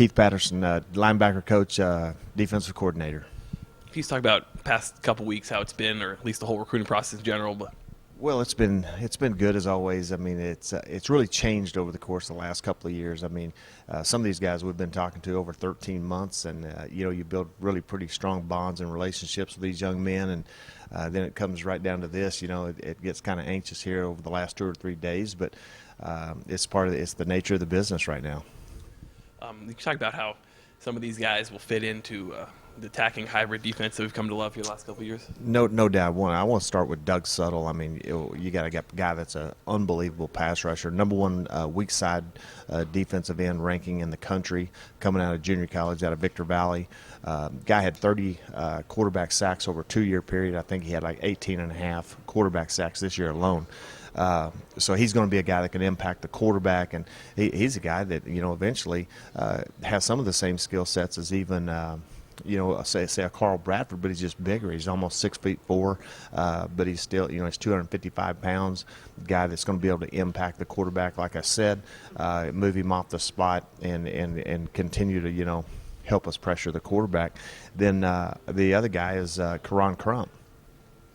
Keith Patterson, linebacker coach, defensive coordinator. Can you talk about past couple weeks how it's been, or at least the whole recruiting process in general? But Well, it's been good as always. I mean, it's really changed over the course of the last couple of years. I mean, some of these guys we've been talking to over 13 months, and you build really pretty strong bonds and relationships with these young men, and then it comes right down to this. It gets kind of anxious here over the last 2 or 3 days, but it's the nature of the business right now. you talk about how some of these guys will fit into the attacking hybrid defense that we've come to love here the last couple of years. No doubt. I want to start with Doug Suttle. I mean, you got a guy that's an unbelievable pass rusher, number one weak side defensive end ranking in the country, coming out of junior college out of Victor Valley. Guy had 30 quarterback sacks over a 2-year period. I think he had like 18 and a half quarterback sacks this year alone. So he's going to be a guy that can impact the quarterback, and he's a guy that eventually has some of the same skill sets as even say a Carl Bradford, but he's just bigger. He's almost 6'4", but he's still, he's 255 pounds. Guy that's going to be able to impact the quarterback, like I said, move him off the spot and continue to, help us pressure the quarterback. Then the other guy is Karan Crump.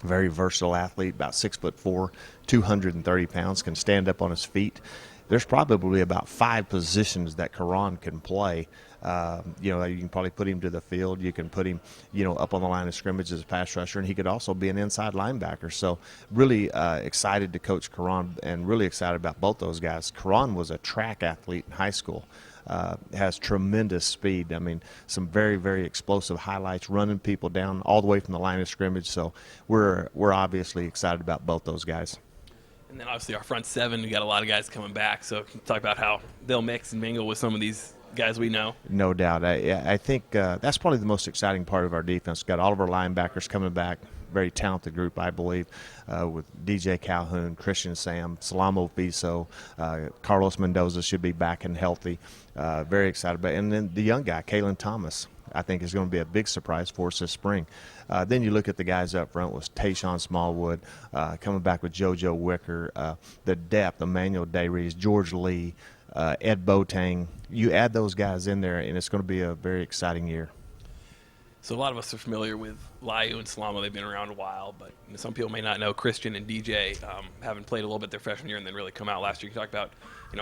Very versatile athlete, about 6'4", 230 pounds, can stand up on his feet. There's probably about 5 positions that Karan can play. You can probably put him to the field. You can put him, up on the line of scrimmage as a pass rusher, and he could also be an inside linebacker. So really excited to coach Karan, and really excited about both those guys. Karan was a track athlete in high school. Has tremendous speed. I mean, some very, very explosive highlights, running people down all the way from the line of scrimmage. So we're obviously excited about both those guys. And then obviously our front seven, we got a lot of guys coming back. So can you talk about how they'll mix and mingle with some of these guys we know? No doubt. I think that's probably the most exciting part of our defense. Got all of our linebackers coming back. Very talented group, I believe, with DJ Calhoun, Christian Sam, Salamo Fiso, Carlos Mendoza should be back and healthy. Very excited about it. And then the young guy, Kalen Thomas, I think is going to be a big surprise for us this spring. Then you look at the guys up front with Tayshawn Smallwood, coming back with JoJo Wicker, the depth, Emmanuel Dayries, George Lee, Ed Boateng. You add those guys in there, and it's going to be a very exciting year. So a lot of us are familiar with Liu and Salamo. They've been around a while, but some people may not know Christian and DJ having played a little bit their freshman year and then really come out last year. You talk about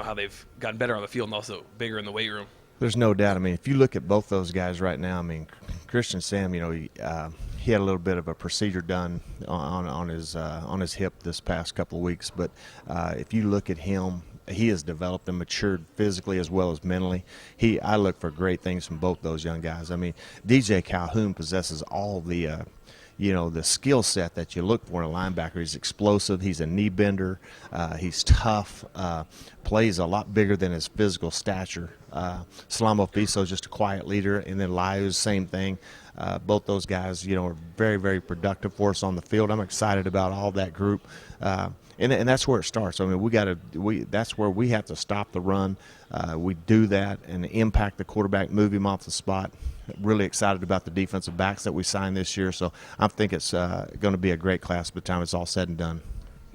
how they've gotten better on the field and also bigger in the weight room. There's no doubt. I mean, if you look at both those guys right now, I mean, Christian Sam, he had a little bit of a procedure done on his hip this past couple of weeks, but if you look at him, he has developed and matured physically as well as mentally. I look for great things from both those young guys. I mean, DJ Calhoun possesses all the the skill set that you look for in a linebacker. He's explosive. He's a knee bender. He's tough. Plays a lot bigger than his physical stature. Salamo Fiso is just a quiet leader, and then Liu's same thing. Both those guys, are very, very productive for us on the field. I'm excited about all that group. And that's where it starts. I mean, that's where we have to stop the run. We do that and impact the quarterback, move him off the spot. Really excited about the defensive backs that we signed this year. So I think it's going to be a great class by the time it's all said and done.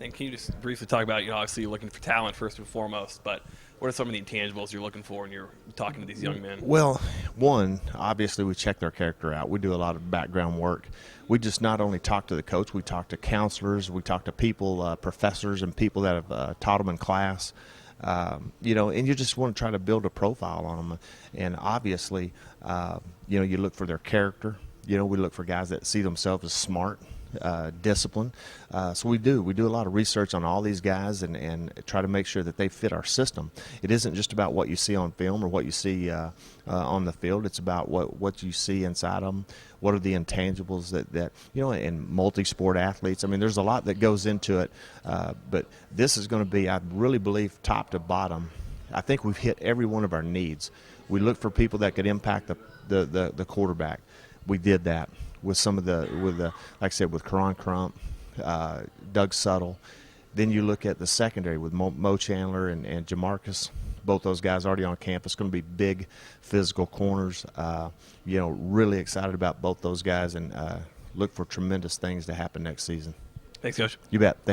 And can you just briefly talk about, obviously you're looking for talent first and foremost, but what are some of the intangibles you're looking for when you're talking to these young men? Well, one, obviously we check their character out. We do a lot of background work. We just not only talk to the coach, we talk to counselors, we talk to people, professors and people that have taught them in class. And you just want to try to build a profile on them. And obviously, you look for their character. We look for guys that see themselves as smart, discipline. So we do a lot of research on all these guys and try to make sure that they fit our system. It isn't just about what you see on film or what you see on the field. It's about what you see inside them. What are the intangibles that and multi-sport athletes. I mean, there's a lot that goes into it, but this is going to be, I really believe, top to bottom. I think we've hit every one of our needs. We look for people that could impact the quarterback. We did that with like I said, with Karan Crump, Doug Suttle. Then you look at the secondary with Mo Chandler and Jamarcus. Both those guys already on campus. Going to be big physical corners. Really excited about both those guys and look for tremendous things to happen next season. Thanks, Coach. You bet. Thanks.